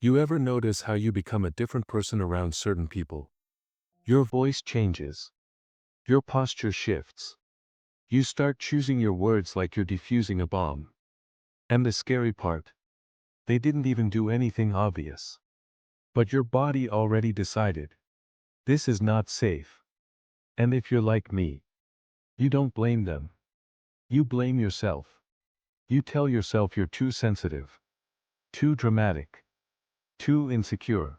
You ever notice how you become a different person around certain people? Your voice changes. Your posture shifts. You start choosing your words like you're defusing a bomb. And the scary part? They didn't even do anything obvious. But your body already decided. This is not safe. And if you're like me, you don't blame them. You blame yourself. You tell yourself you're too sensitive, too dramatic, too insecure.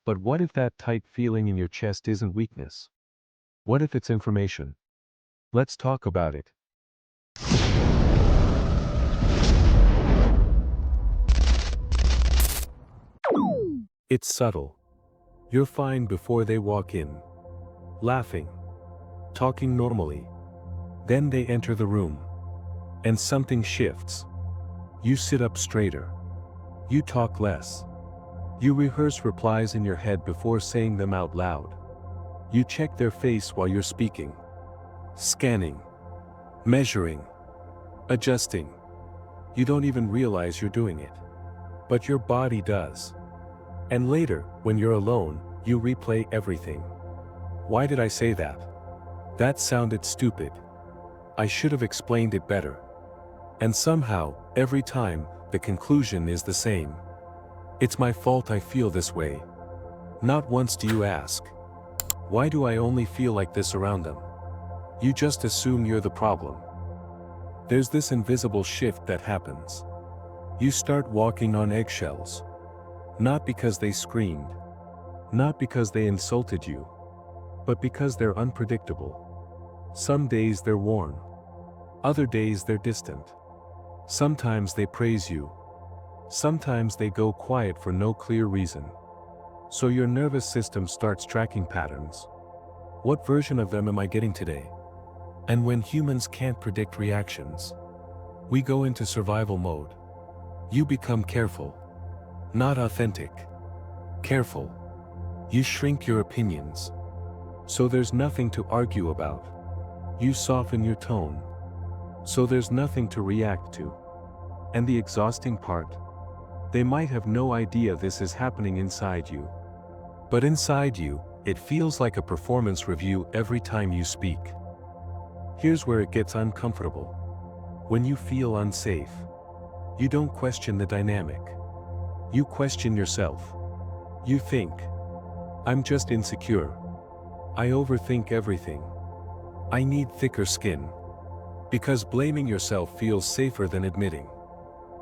But what if that tight feeling in your chest isn't weakness? What if it's information? Let's talk about it. It's subtle. You're fine before they walk in. Laughing. Talking normally. Then they enter the room. And something shifts. You sit up straighter. You talk less. You rehearse replies in your head before saying them out loud. You check their face while you're speaking. Scanning. Measuring. Adjusting. You don't even realize you're doing it. But your body does. And later, when you're alone, you replay everything. Why did I say that? That sounded stupid. I should have explained it better. And somehow, every time, the conclusion is the same. It's my fault I feel this way. Not once do you ask, why do I only feel like this around them? You just assume you're the problem. There's this invisible shift that happens. You start walking on eggshells. Not because they screamed. Not because they insulted you. But because they're unpredictable. Some days they're warm. Other days they're distant. Sometimes they praise you. Sometimes they go quiet for no clear reason. So your nervous system starts tracking patterns. What version of them am I getting today? And when humans can't predict reactions, we go into survival mode. You become careful. Not authentic. Careful. You shrink your opinions. So there's nothing to argue about. You soften your tone. So there's nothing to react to. And the exhausting part? They might have no idea this is happening inside you. But inside you, it feels like a performance review every time you speak. Here's where it gets uncomfortable. When you feel unsafe, you don't question the dynamic. You question yourself. You think, I'm just insecure. I overthink everything. I need thicker skin. Because blaming yourself feels safer than admitting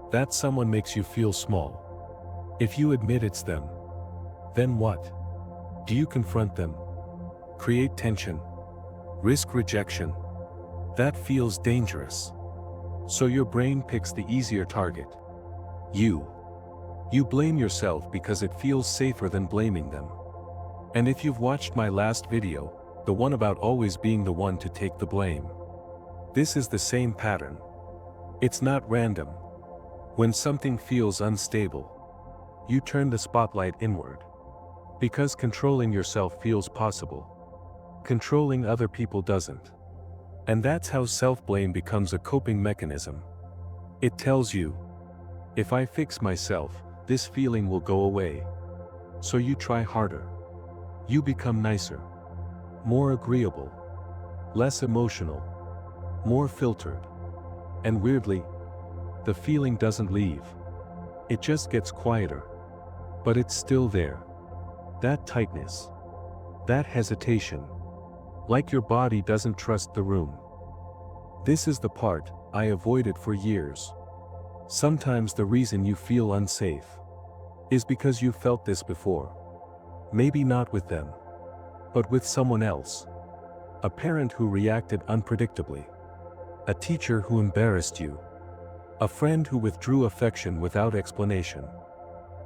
that someone makes you feel small. If you admit it's them, then what? Do you confront them? Create tension? Risk rejection? That feels dangerous. So your brain picks the easier target. You. You blame yourself because it feels safer than blaming them. And if you've watched my last video, the one about always being the one to take the blame, this is the same pattern. It's not random. When something feels unstable, you turn the spotlight inward. Because controlling yourself feels possible. Controlling other people doesn't. And that's how self-blame becomes a coping mechanism. It tells you, if I fix myself, this feeling will go away. So you try harder. You become nicer. More agreeable. Less emotional. More filtered. And weirdly, the feeling doesn't leave. It just gets quieter. But it's still there. That tightness. That hesitation. Like your body doesn't trust the room. This is the part I avoided for years. Sometimes the reason you feel unsafe is because you felt this before. Maybe not with them, but with someone else. A parent who reacted unpredictably. A teacher who embarrassed you. A friend who withdrew affection without explanation.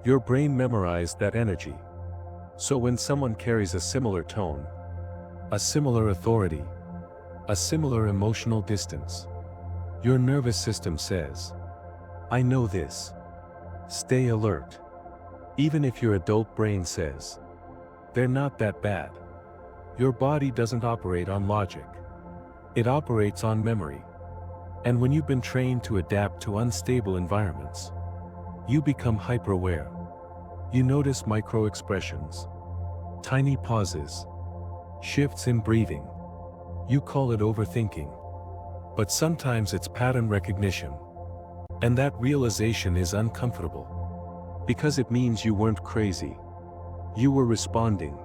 Your brain memorized that energy. So when someone carries a similar tone, a similar authority, a similar emotional distance, your nervous system says, I know this. Stay alert. Even if your adult brain says, they're not that bad. Your body doesn't operate on logic. It operates on memory. And when you've been trained to adapt to unstable environments, you become hyper-aware. You notice micro expressions, tiny pauses, shifts in breathing. You call it overthinking. But sometimes it's pattern recognition. And that realization is uncomfortable. Because it means you weren't crazy. You were responding.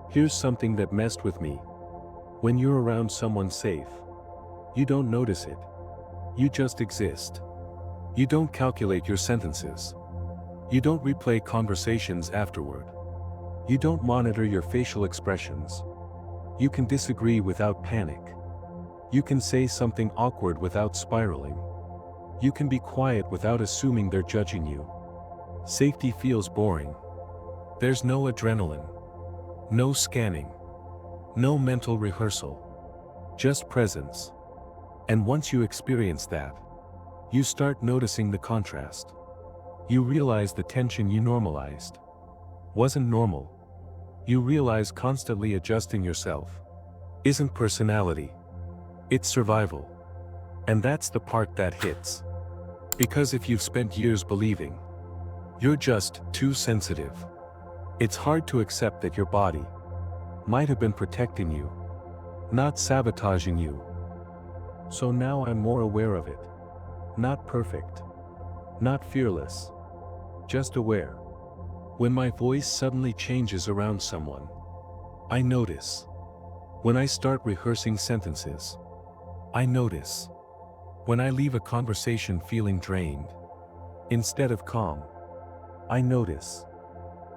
Here's something that messed with me. When you're around someone safe, you don't notice it. You just exist. You don't calculate your sentences. You don't replay conversations afterward. You don't monitor your facial expressions. You can disagree without panic. You can say something awkward without spiraling. You can be quiet without assuming they're judging you. Safety feels boring. There's no adrenaline. No scanning. No mental rehearsal. Just presence. And once you experience that, you start noticing the contrast. You realize the tension you normalized wasn't normal. You realize constantly adjusting yourself isn't personality. It's survival. And that's the part that hits. Because if you've spent years believing you're just too sensitive, it's hard to accept that your body might have been protecting you, not sabotaging you. So now I'm more aware of it. Not perfect. Not fearless. Just aware. When my voice suddenly changes around someone, I notice. When I start rehearsing sentences, I notice. When I leave a conversation feeling drained, instead of calm, I notice.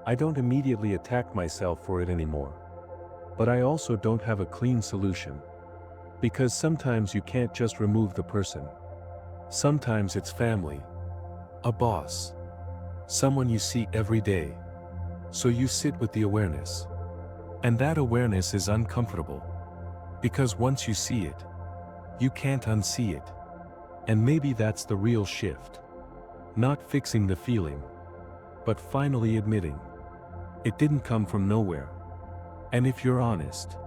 I don't immediately attack myself for it anymore. But I also don't have a clean solution. Because sometimes you can't just remove the person. Sometimes it's family. A boss. Someone you see every day. So you sit with the awareness. And that awareness is uncomfortable. Because once you see it, you can't unsee it. And maybe that's the real shift. Not fixing the feeling, but finally admitting it didn't come from nowhere. And if you're honest,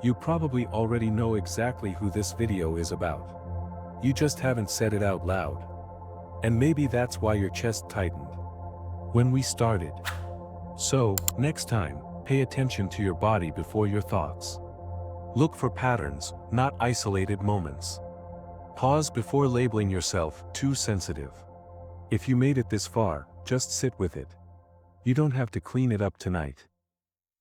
you probably already know exactly who this video is about. You just haven't said it out loud. And maybe that's why your chest tightened when we started. So, next time, pay attention to your body before your thoughts. Look for patterns, not isolated moments. Pause before labeling yourself too sensitive. If you made it this far, just sit with it. You don't have to clean it up tonight.